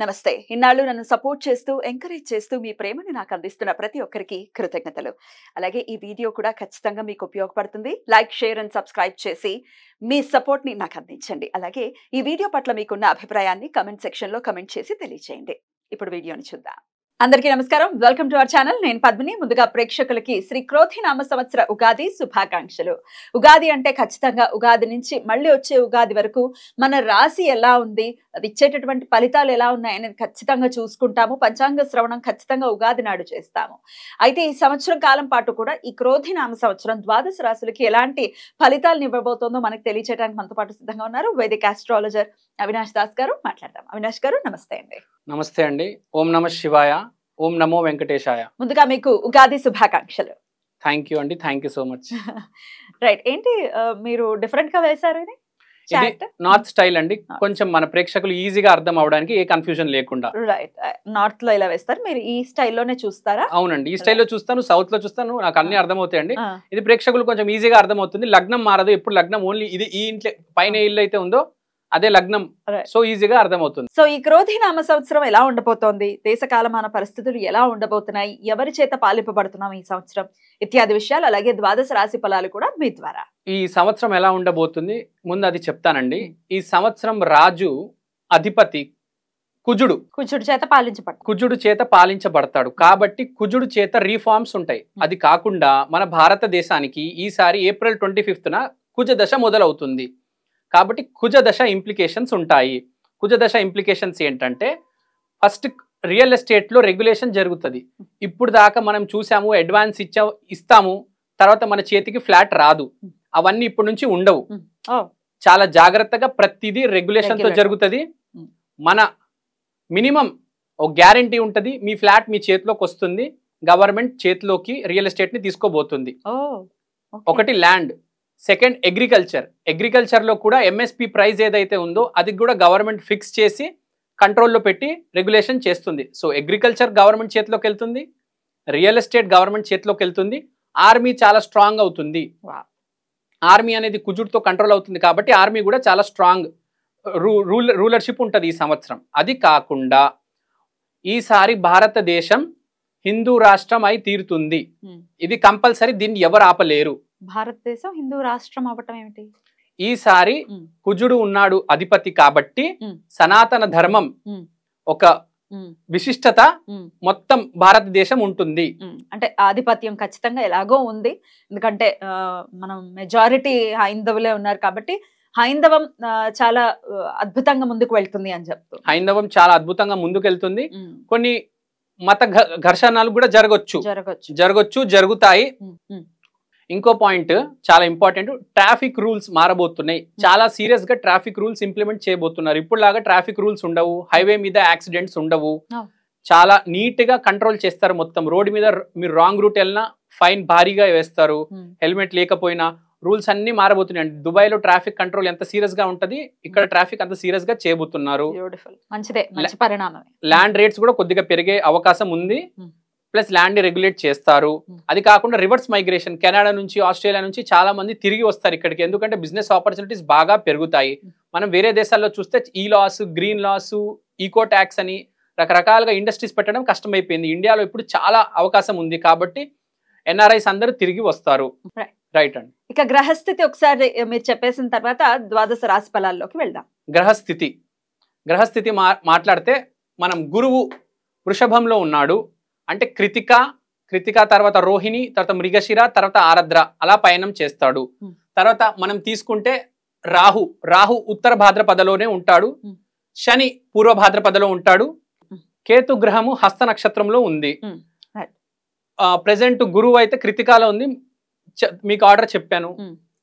నమస్తే. ఇన్నాళ్ళు నన్ను సపోర్ట్ చేస్తూ, ఎంకరేజ్ చేస్తూ మీ ప్రేమని నాకు అందిస్తున్న ప్రతి ఒక్కరికి కృతజ్ఞతలు. అలాగే ఈ వీడియో కూడా ఖచ్చితంగా మీకు ఉపయోగపడుతుంది. లైక్, షేర్ అండ్ సబ్స్క్రైబ్ చేసి మీ సపోర్ట్‌ని నాకు అందించండి. అలాగే ఈ వీడియో పట్ల మీకున్న అభిప్రాయాన్ని కామెంట్ సెక్షన్‌లో కామెంట్ చేసి తెలియజేయండి. ఇప్పుడు వీడియోని చూద్దాం. అందరికీ నమస్కారం. Welcome to our channel. నేను పద్మిని. ముందుగా ప్రేక్షకులకి శ్రీ క్రోధి నామ సంవత్సర ఉగాది శుభాకాంక్షలు. ఉగాది అంటే ఖచ్చితంగా ఉగాది నుంచి మళ్ళీ వచ్చే ఉగాది వరకు మన రాశి ఎలా ఉంది, అది ఇచ్చేటటువంటి ఫలితాలు ఎలా ఉన్నాయనేది ఖచ్చితంగా చూసుకుంటాము. పంచాంగ శ్రవణం ఖచ్చితంగా ఉగాది నాడు చేస్తాము. అయితే ఈ సంవత్సరం కాలం పాటు కూడా ఈ క్రోధి నామ సంవత్సరం ద్వాదశ రాశులకి ఎలాంటి ఫలితాలను ఇవ్వబోతోందో మనకు తెలియచేయడానికి మనతో పాటు సిద్ధంగా ఉన్నారు వేదిక ఆస్ట్రాలజర్ అవినాష్ దాస్ గారు. మాట్లాడదాం. అవినాష్ గారు నమస్తే అండి. నమస్తే అండి. ఓం నమ శివాయ, ఓం నమో వెంకటేశాయ. ముందుగా మీకు ఉగాది శుభాకాంక్షలు. థ్యాంక్ యూ అండి, thank you so much. Right. ఏంటి మీరు డిఫరెంట్ గా వేశారు ఇది? ఇది నార్త్ స్టైల్ అండి, కొంచెం మన ప్రేక్షకులు ఈజీగా అర్థం అవడానికి, ఏ కన్ఫ్యూజన్ లేకుండా. రైట్. నార్త్ లో ఇలా వేస్తారు, మీరు ఈ స్టైల్లోనే చూస్తారా? అవునండి, ఈ స్టైల్లో చూస్తాను, సౌత్ లో చూస్తాను, నాకు అన్ని అర్థమవుతాయండి. ఇది ప్రేక్షకులు కొంచెం ఈజీగా అర్థమవుతుంది. లగ్నం మారదు, ఎప్పుడు లగ్నం ఓన్లీ ఇది ఈ ఇంట్లో పైన ఇల్లు అయితే ఉందో అదే లగ్నం, సో ఈజీగా అర్థమవుతుంది. సో ఈ క్రోధి నామ సంవత్సరం ఎలా ఉండబోతోంది, దేశ కాలమాన పరిస్థితులు ఎలా ఉండబోతున్నాయి, ఎవరి చేత పాలింపబడుతున్నాం ఈ సంవత్సరం ఇత్యాది విషయాలు, అలాగే ద్వాదశ రాశి ఫలాలు కూడా మీ ద్వారా. ఈ సంవత్సరం ఎలా ఉండబోతుంది ముందు అది చెప్తానండి. ఈ సంవత్సరం రాజు అధిపతి కుజుడు చేత పాలించబడతాడు. కాబట్టి కుజుడు చేత రీఫార్మ్స్ ఉంటాయి. అది కాకుండా మన భారతదేశానికి ఈసారి ఏప్రిల్ 25న కుజ దశ మొదలవుతుంది. కాబట్టి కుజ దశ ఇంప్లికేషన్స్ ఉంటాయి. కుజ దశ ఇంప్లికేషన్స్ ఏంటంటే, ఫస్ట్ రియల్ ఎస్టేట్లో రెగ్యులేషన్ జరుగుతుంది. ఇప్పుడు దాకా మనం చూసాము, అడ్వాన్స్ ఇస్తాము, తర్వాత మన చేతికి ఫ్లాట్ రాదు. అవన్నీ ఇప్పటి నుంచి ఉండవు. చాలా జాగ్రత్తగా ప్రతిదీ రెగ్యులేషన్తో జరుగుతుంది. మన మినిమం ఒక గ్యారంటీ ఉంటుంది, మీ ఫ్లాట్ మీ చేతిలోకి వస్తుంది, గవర్నమెంట్ చేతిలోకి రియల్ ఎస్టేట్ని తీసుకోబోతుంది. ఒకటి ల్యాండ్, సెకండ్ అగ్రికల్చర్లో కూడా ఎంఎస్పి ప్రైస్ ఏదైతే ఉందో అది కూడా గవర్నమెంట్ ఫిక్స్ చేసి కంట్రోల్లో పెట్టి రెగ్యులేషన్ చేస్తుంది. సో అగ్రికల్చర్ గవర్నమెంట్ చేతిలోకి వెళ్తుంది, రియల్ ఎస్టేట్ గవర్నమెంట్ చేతిలోకి వెళ్తుంది, ఆర్మీ చాలా స్ట్రాంగ్ అవుతుంది. ఆర్మీ అనేది కుజుడితో కంట్రోల్ అవుతుంది కాబట్టి ఆర్మీ కూడా చాలా స్ట్రాంగ్ రూలర్షిప్ ఉంటుంది ఈ సంవత్సరం. అది కాకుండా ఈసారి భారతదేశం హిందూ రాష్ట్రం అయి తీరుతుంది. ఇది కంపల్సరీ, దీన్ని ఎవరు ఆపలేరు. భారతదేశం హిందూ రాష్ట్రం అవ్వటం ఏమిటి? ఈసారి కుజుడు ఉన్నాడు అధిపతి కాబట్టి సనాతన ధర్మం ఒక విశిష్టత మొత్తం భారతదేశం ఉంటుంది. అంటే ఆధిపత్యం ఖచ్చితంగా ఎలాగో ఉంది, ఎందుకంటే మనం మెజారిటీ హైందవులే ఉన్నారు కాబట్టి హైందవం చాలా అద్భుతంగా ముందుకు వెళ్తుంది అని చెప్తూ. హైందవం చాలా అద్భుతంగా ముందుకు వెళ్తుంది. కొన్ని మత ఘర్షణలు కూడా జరుగుతాయి. ఇంకో పాయింట్ చాలా ఇంపార్టెంట్, ట్రాఫిక్ రూల్స్ మారబోతున్నాయి. చాలా సీరియస్ గా ట్రాఫిక్ రూల్స్ ఇంప్లిమెంట్ చేయబోతున్నారు. ఇప్పుడు లాగా ట్రాఫిక్ రూల్స్ ఉండవు, హైవే మీద యాక్సిడెంట్స్ ఉండవు, చాలా నీట్ గా కంట్రోల్ చేస్తారు. మొత్తం రోడ్డు మీద మీరు రాంగ్ రూట్ వెళ్ళినా ఫైన్ భారీగా వేస్తారు, హెల్మెట్ లేకపోయినా. రూల్స్ అన్ని మారబోతున్నాయి. దుబాయ్ లో ట్రాఫిక్ కంట్రోల్ ఎంత సీరియస్ గా ఉంటది, ఇక్కడ ట్రాఫిక్ అంత సీరియస్ గా చేయబోతున్నారు. ల్యాండ్ రేట్స్ కూడా కొద్దిగా పెరిగే అవకాశం ఉంది, ప్లస్ ల్యాండ్ రెగ్యులేట్ చేస్తారు. అది కాకుండా రివర్స్ మైగ్రేషన్, కెనడా నుంచి ఆస్ట్రేలియా నుంచి చాలా మంది తిరిగి వస్తారు ఇక్కడికి, ఎందుకంటే బిజినెస్ ఆపర్చునిటీస్ బాగా పెరుగుతాయి. మనం వేరే దేశాల్లో చూస్తే ఈ laws, green laws, eco tax అని రకరకాలుగా ఇండస్ట్రీస్ పెట్టడం కష్టమైపోయింది. ఇండియాలో ఇప్పుడు చాలా అవకాశం ఉంది కాబట్టి ఎన్ఆర్ఐస్ అందరూ తిరిగి వస్తారు. రైట్ అండి. ఇక గ్రహస్థితి ఒకసారి మీరు చెప్పేసిన తర్వాత ద్వాదశ రాశి ఫలాల్లోకి వెళ్దాం. గ్రహస్థితి మాట్లాడితే మనం గురువు వృషభంలో ఉన్నాడు అంటే కృతిక తర్వాత రోహిణి, తర్వాత మృగశిర, తర్వాత ఆరద్ర అలా పయనం చేస్తాడు. తర్వాత మనం తీసుకుంటే రాహు ఉత్తర భాద్రపదలోనే ఉంటాడు, శని పూర్వ భాద్రపదలో ఉంటాడు, కేతు గ్రహము హస్త నక్షత్రంలో ఉంది. ప్రెసెంట్ గురువు అయితే కృతికాలో ఉంది. మీకు ఆర్డర్ చెప్పాను,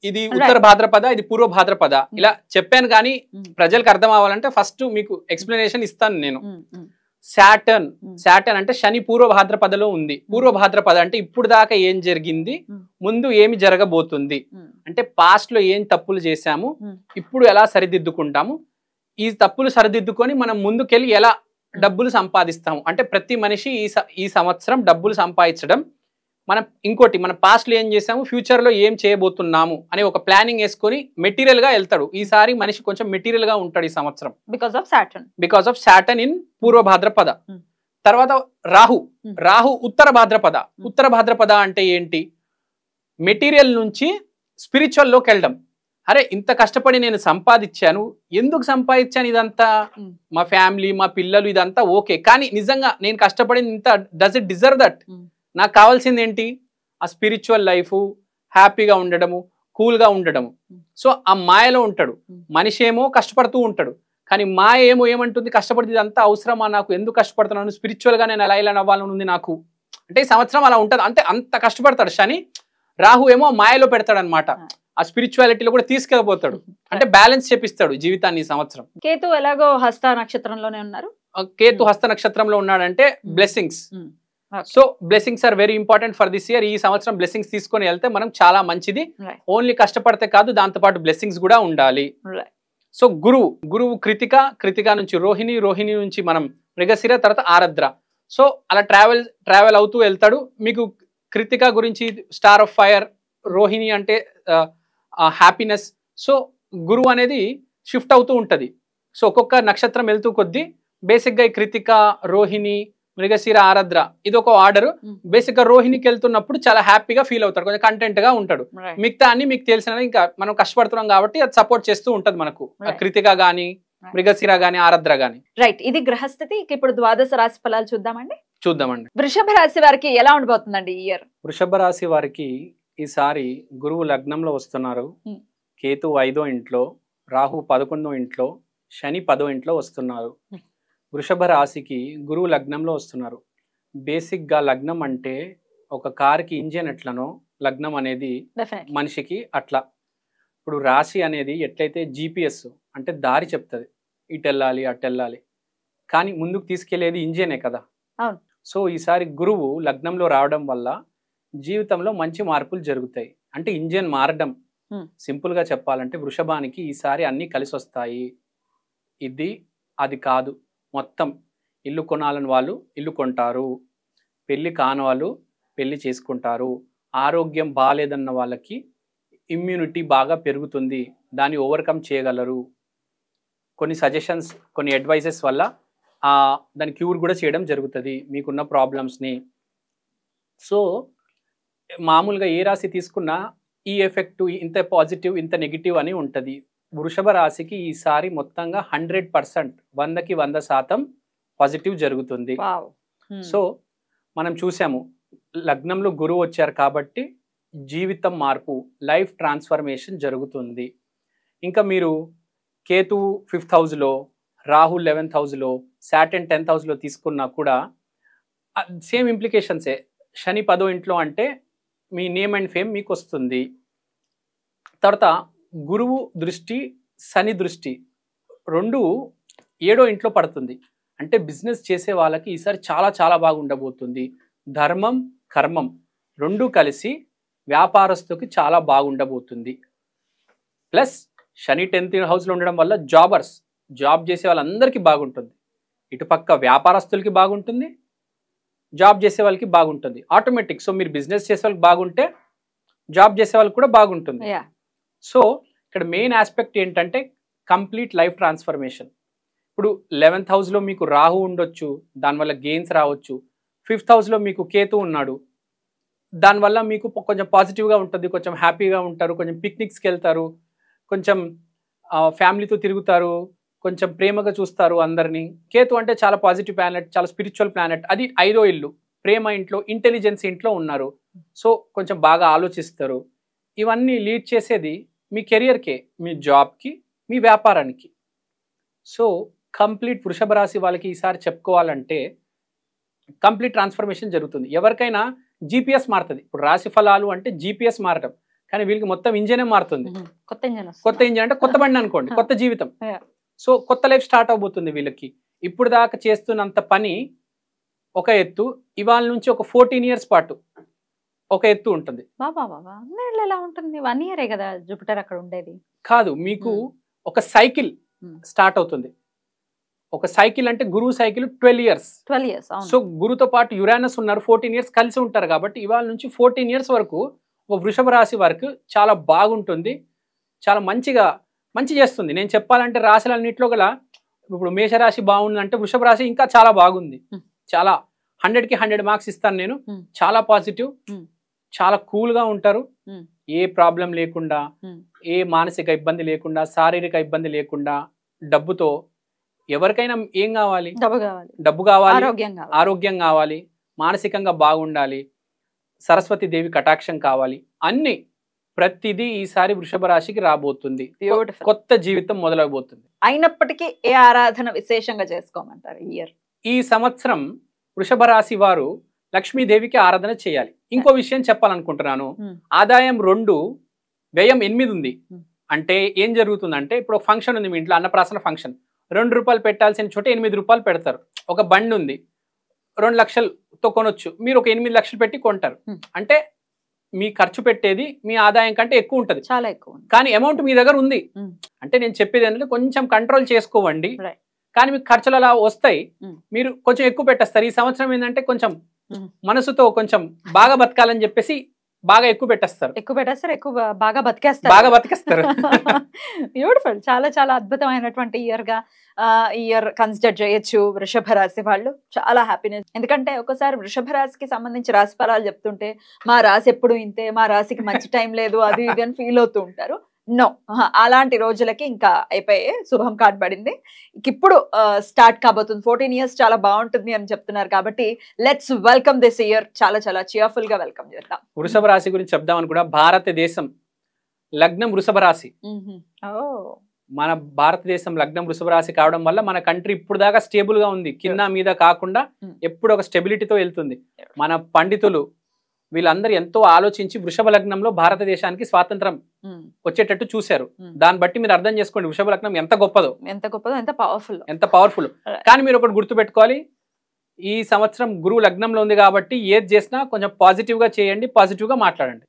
ఇది ఉత్తర భాద్రపద, ఇది పూర్వ భాద్రపద, ఇలా చెప్పాను. కానీ ప్రజలకు అర్థం అవ్వాలంటే ఫస్ట్ మీకు ఎక్స్ప్లెనేషన్ ఇస్తాను నేను. సాటర్న్ అంటే శని పూర్వ భాద్రపదలో ఉంది. పూర్వ భాద్రపద అంటే ఇప్పుడు దాకా ఏం జరిగింది, ముందు ఏమి జరగబోతుంది, అంటే పాస్ట్ లో ఏం తప్పులు చేశాము, ఇప్పుడు ఎలా సరిదిద్దుకుంటాము, ఈ తప్పులు సరిదిద్దుకొని మనం ముందుకెళ్ళి ఎలా డబ్బులు సంపాదిస్తాము. అంటే ప్రతి మనిషి ఈ సంవత్సరం డబ్బులు సంపాదించడం మనం ఇంకోటి మన పాస్ట్ లో ఏం చేసాము, ఫ్యూచర్ లో ఏం చేయబోతున్నాము అనే ఒక ప్లానింగ్ వేసుకొని మెటీరియల్ గా వెళ్తాడు. ఈసారి మనిషి కొంచెం మెటీరియల్ గా ఉంటాడు ఈ సంవత్సరం బికాస్ ఆఫ్ సాటర్న్ ఇన్ పూర్వ భాద్రపద. తర్వాత రాహు ఉత్తర భాద్రపద. ఉత్తర భాద్రపద అంటే ఏంటి, మెటీరియల్ నుంచి స్పిరిచువల్ లోకి వెళ్ళడం. అరే ఇంత కష్టపడి నేను సంపాదించాను, ఎందుకు సంపాదించాను ఇదంతా, మా ఫ్యామిలీ మా పిల్లలు ఇదంతా ఓకే, కానీ నిజంగా నేను కష్టపడింది ఇంత, డస్ ఇట్ డిజర్వ్ దట్? నాకు కావాల్సింది ఏంటి, ఆ స్పిరిచువల్ లైఫ్, హ్యాపీగా ఉండడము, కూల్గా ఉండడము. సో ఆ మాయలో ఉంటాడు మనిషి. ఏమో కష్టపడుతూ ఉంటాడు, కానీ మాయ ఏమో ఏమంటుంది, కష్టపడితే ఇదంతా అవసరమా నాకు, ఎందుకు కష్టపడుతున్నాను, స్పిరిచువల్గా నేను ఎలా అవ్వాలని ఉంది నాకు. అంటే ఈ సంవత్సరం అలా ఉంటుంది, అంటే అంత కష్టపడతాడు శని. రాహు ఏమో మాయలో పెడతాడు అనమాట, ఆ స్పిరిచువాలిటీలో కూడా తీసుకెళ్ళిపోతాడు, అంటే బ్యాలెన్స్ చేపిస్తాడు జీవితాన్ని ఈ సంవత్సరం. కేతు ఎలాగో హస్త నక్షత్రంలోనే ఉన్నారు. కేతు హస్త నక్షత్రంలో ఉన్నాడంటే blessings. So blessings are very important for this year. ఈ సంవత్సరం బ్లెస్సింగ్స్ తీసుకొని వెళ్తే మనం చాలా మంచిది. ఓన్లీ కష్టపడితే కాదు, దాంతో పాటు బ్లెస్సింగ్స్ కూడా ఉండాలి. సో గురువు కృతిక నుంచి రోహిణి నుంచి మనం మృగశిర, తర్వాత ఆరద్ర. సో అలా ట్రావెల్ అవుతూ వెళ్తాడు. మీకు కృతిక గురించి స్టార్ ఆఫ్ ఫైర్, రోహిణి అంటే హ్యాపీనెస్. సో గురువు అనేది షిఫ్ట్ అవుతూ ఉంటది. సో ఒక్కొక్క నక్షత్రం వెళ్తూ కొద్దీ బేసిక్ గా ఈ కృతిక, రోహిణి, మృగశిర, ఆరద్ర ఇది ఒక ఆర్డర్. బేసిక్ గా రోహిణికి వెళ్తున్నప్పుడు చాలా హ్యాపీగా ఫీల్ అవుతాడు, కొంచెం కంటెంట్ గా ఉంటాడు. మిగతా అన్ని మీకు తెలిసిన, ఇంకా మనం కష్టపడుతున్నాం కాబట్టి అది సపోర్ట్ చేస్తూ ఉంటది మనకు, కృతిక గాని, మృగశిర గాని, ఆరద్ర గాని. రైట్, ఇది గ్రహస్థితి. ఇప్పుడు ద్వాదశ రాశి ఫలాలు చూద్దామండి. వృషభ రాశి వారికి ఎలా ఉండబోతుందండి ఈ ఇయర్? వృషభ రాశి వారికి ఈసారి గురువు లగ్నంలో వస్తున్నారు, కేతు 5వ ఇంట్లో, రాహు 11వ ఇంట్లో, శని 10వ ఇంట్లో వస్తున్నారు. వృషభ రాశికి గురువు లగ్నంలో వస్తున్నారు. బేసిక్ గా లగ్నం అంటే ఒక కారుకి ఇంజిన్ ఎట్లనో లగ్నం అనేది మనిషికి అట్లా. ఇప్పుడు రాశి అనేది ఎట్లయితే GPS అంటే దారి చెప్తుంది, ఇటు వెళ్ళాలి అటు వెళ్ళాలి, కానీ ముందుకు తీసుకెళ్లేది ఇంజినే కదా. సో ఈసారి గురువు లగ్నంలో రావడం వల్ల జీవితంలో మంచి మార్పులు జరుగుతాయి. అంటే ఇంజిన్ మారడం, సింపుల్ గా చెప్పాలంటే వృషభానికి ఈసారి అన్ని కలిసి వస్తాయి. ఇది అది కాదు, మొత్తం ఇల్లు కొనాలని వాళ్ళు ఇల్లు కొంటారు, పెళ్లి కాని వాళ్ళు పెళ్లి చేసుకుంటారు, ఆరోగ్యం బాగాలేదన్న వాళ్ళకి ఇమ్యూనిటీ బాగా పెరుగుతుంది, దాన్ని ఓవర్కమ్ చేయగలరు. కొన్ని సజెషన్స్, కొన్ని అడ్వైజెస్ వల్ల దాని క్యూర్ కూడా చేయడం జరుగుతుంది మీకున్న ప్రాబ్లమ్స్ని. సో మామూలుగా ఏ రాశి తీసుకున్నా ఈ ఎఫెక్ట్, ఇంత పాజిటివ్ ఇంత నెగిటివ్ అని ఉంటుంది. వృషభ రాశికి ఈసారి మొత్తంగా 100%, 100కి 100% పాజిటివ్ జరుగుతుంది. సో మనం చూసాము లగ్నంలో గురువు వచ్చారు కాబట్టి జీవితం మార్పు, లైఫ్ ట్రాన్స్ఫర్మేషన్ జరుగుతుంది. ఇంకా మీరు కేతు 5th హౌస్లో, రాహు 11th హౌస్లో, సాటర్న్ 10th హౌస్లో తీసుకున్నా కూడా సేమ్ ఇంప్లికేషన్సే. శని 10వ ఇంట్లో అంటే మీ నేమ్ అండ్ ఫేమ్ మీకు వస్తుంది. తర్వాత గురువు దృష్టి, శని దృష్టి రెండు 7వ ఇంట్లో పడుతుంది. అంటే బిజినెస్ చేసే వాళ్ళకి ఈసారి చాలా చాలా బాగా ఉండబోతుంది. ధర్మం కర్మం రెండు కలిసి వ్యాపారస్తుకి చాలా బాగుండబోతుంది. ప్లస్ శని 10th హౌస్లో ఉండడం వల్ల జాబ్ చేసే వాళ్ళందరికీ బాగుంటుంది. ఇటుపక్క వ్యాపారస్తులకి బాగుంటుంది, జాబ్ చేసే వాళ్ళకి బాగుంటుంది ఆటోమేటిక్. సో మీరు బిజినెస్ చేసే వాళ్ళకి బాగుంటే జాబ్ చేసే వాళ్ళకి కూడా బాగుంటుంది. సో ఇక్కడ మెయిన్ ఆస్పెక్ట్ ఏంటంటే కంప్లీట్ లైఫ్ ట్రాన్స్ఫర్మేషన్. ఇప్పుడు 11th హౌస్లో మీకు రాహు ఉండొచ్చు, దానివల్ల గెయిన్స్ రావచ్చు. 5th హౌస్లో మీకు కేతు ఉన్నాడు, దానివల్ల మీకు కొంచెం పాజిటివ్గా ఉంటుంది, కొంచెం హ్యాపీగా ఉంటారు, కొంచెం పిక్నిక్స్కి వెళ్తారు, కొంచెం ఫ్యామిలీతో తిరుగుతారు, కొంచెం ప్రేమగా చూస్తారు అందరినీ. కేతు అంటే చాలా పాజిటివ్ ప్లానెట్, చాలా స్పిరిచువల్ ప్లానెట్. అది 5వ ఇల్లు, ప్రేమ ఇంట్లో, ఇంటెలిజెన్స్ ఇంట్లో ఉన్నారు. సో కొంచెం బాగా ఆలోచిస్తారు. ఇవన్నీ లీడ్ చేసేది మీ కెరియర్కే, మీ జాబ్కి, మీ వ్యాపారానికి. సో కంప్లీట్ వృషభ రాశి వాళ్ళకి ఈసారి చెప్పుకోవాలంటే కంప్లీట్ ట్రాన్స్ఫర్మేషన్ జరుగుతుంది. ఎవరికైనా జీపీఎస్ మారుతుంది. ఇప్పుడు రాశి ఫలాలు అంటే జీపీఎస్ మారటం, కానీ వీళ్ళకి మొత్తం ఇంజనే మారుతుంది. కొత్త ఇంజన్ అంటే కొత్త బండి అనుకోండి, కొత్త జీవితం. సో కొత్త లైఫ్ స్టార్ట్ అవబోతుంది వీళ్ళకి. ఇప్పుడు దాకా చేస్తున్నంత పని ఒక ఎత్తు, ఇవాళ నుంచి ఒక 14 years పాటు ఒక ఎత్తు ఉంటుంది. ఎలా ఉంటుంది? 1 year కదా జూపిటర్ అక్కడ ఉండేది. కాదు, మీకు ఒక సైకిల్ స్టార్ట్ అవుతుంది. ఒక సైకిల్ అంటే గురువు సైకిల్ 12 ఇయర్స్. సో గురుతో పాటు యురానస్ ఉన్నారు, 14 ఇయర్స్ కలిసి ఉంటారు. కాబట్టి ఇవాళ నుంచి 14 ఇయర్స్ వరకు ఒక వృషభ రాశి వరకు చాలా బాగుంటుంది, చాలా మంచి చేస్తుంది. నేను చెప్పాలంటే రాశులన్నింటిలో గల ఇప్పుడు మేషరాశి బాగుందంటే వృషభ రాశి ఇంకా చాలా బాగుంది. చాలా 100కి 100 మార్క్స్ ఇస్తాను నేను. చాలా పాజిటివ్, చాలా కూల్గా ఉంటారు, ఏ ప్రాబ్లం లేకుండా, ఏ మానసిక ఇబ్బంది లేకుండా, శారీరక ఇబ్బంది లేకుండా, డబ్బుతో ఎవరికైనా ఏం కావాలి, డబ్బు కావాలి, ఆరోగ్యం కావాలి, మానసికంగా బాగుండాలి, సరస్వతి దేవి కటాక్షం కావాలి, అన్ని ప్రతిదీ ఈసారి వృషభ రాశికి రాబోతుంది. కొత్త జీవితం మొదలవబోతుంది. అయినప్పటికీ ఏ ఆరాధన విశేషంగా చేసుకోమంటారు ఈ సంవత్సరం? వృషభ రాశి వారు లక్ష్మీదేవికి ఆరాధన చేయాలి. ఇంకో విషయం చెప్పాలనుకుంటున్నాను. ఆదాయం 2, వ్యయం 8 ఉంది. అంటే ఏం జరుగుతుందంటే ఇప్పుడు ఒక ఫంక్షన్ ఉంది మీ ఇంట్లో, అన్నప్రాసన ఫంక్షన్. 2 రూపాయలు పెట్టాల్సిన చోట 8 రూపాయలు పెడతారు. ఒక బండి ఉంది, 2 లక్షలతో కొనొచ్చు, మీరు ఒక 8 లక్షలు పెట్టి కొంటారు. అంటే మీ ఖర్చు పెట్టేది మీ ఆదాయం కంటే ఎక్కువ ఉంటుంది, చాలా ఎక్కువ. కానీ అమౌంట్ మీ దగ్గర ఉంది. అంటే నేను చెప్పేది ఏంటంటే కొంచెం కంట్రోల్ చేసుకోవండి, కానీ మీకు ఖర్చులు అలా వస్తాయి, మీరు కొంచెం ఎక్కువ పెట్టేస్తారు. ఈ సంవత్సరం ఏంటంటే కొంచెం మనసుతో కొంచెం బాగా బతకాలని చెప్పేసి బాగా ఎక్కువ పెట్టేస్తారు, బాగా బతికేస్తారు. బ్యూటిఫుల్. చాలా చాలా అద్భుతమైనటువంటి ఇయర్ కన్సిడర్ చేయొచ్చు వృషభ రాశి వాళ్ళు. చాలా హ్యాపీనెస్. ఎందుకంటే ఒకసారి వృషభ రాశికి సంబంధించి రాశి ఫలాలు చెప్తుంటే మా రాశి ఎప్పుడు ఇంతే, మా రాశికి మంచి టైం లేదు, అది ఇది అని ఫీల్ అవుతూ ఉంటారు. నో, అలాంటి రోజులకి ఇంకా అయిపోయి శుభం కార్డ్ పడింది. ఇప్పుడు స్టార్ట్ కాబోతుంది. 14 ఇయర్స్ చాలా బాగుంటుంది అని చెప్తున్నారు. కాబట్టి లెట్స్ వెల్కమ్ దిస్ ఇయర్. చాలా చాలా చియర్ఫుల్ గా వెల్కమ్ చేద్దాం. వృషభ రాశి గురించి చెప్దామని కూడా, భారతదేశం లగ్నం వృషభ రాశి. మన భారతదేశం లగ్నం వృషభ రాశి కావడం వల్ల మన కంట్రీ ఇప్పుడు దాకా స్టేబుల్ గా ఉంది, కింద మీద కాకుండా ఎప్పుడు ఒక స్టెబిలిటీతో వెళ్తుంది. మన పండితులు వీళ్ళందరూ ఎంతో ఆలోచించి వృషభ లగ్నంలో భారతదేశానికి స్వాతంత్రం వచ్చేటట్టు చూశారు. దాన్ని బట్టి మీరు అర్థం చేసుకోండి వృషభ లగ్నం ఎంత గొప్పదో, ఎంత పవర్ఫుల్. కానీ మీరు ఒకటి గుర్తుపెట్టుకోవాలి, ఈ సంవత్సరం గురువు లగ్నంలో ఉంది కాబట్టి ఏది చేసినా కొంచెం పాజిటివ్ గా చేయండి, పాజిటివ్ గా మాట్లాడండి.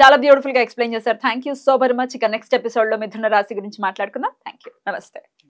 చాలా బ్యూటిఫుల్ గా ఎక్స్ప్లెయిన్ చేశారు. Thank you so very much. ఇక నెక్స్ట్ ఎపిసోడ్ లో మిథున రాశి గురించి మాట్లాడుకుందాం. Thank you. నమస్తే.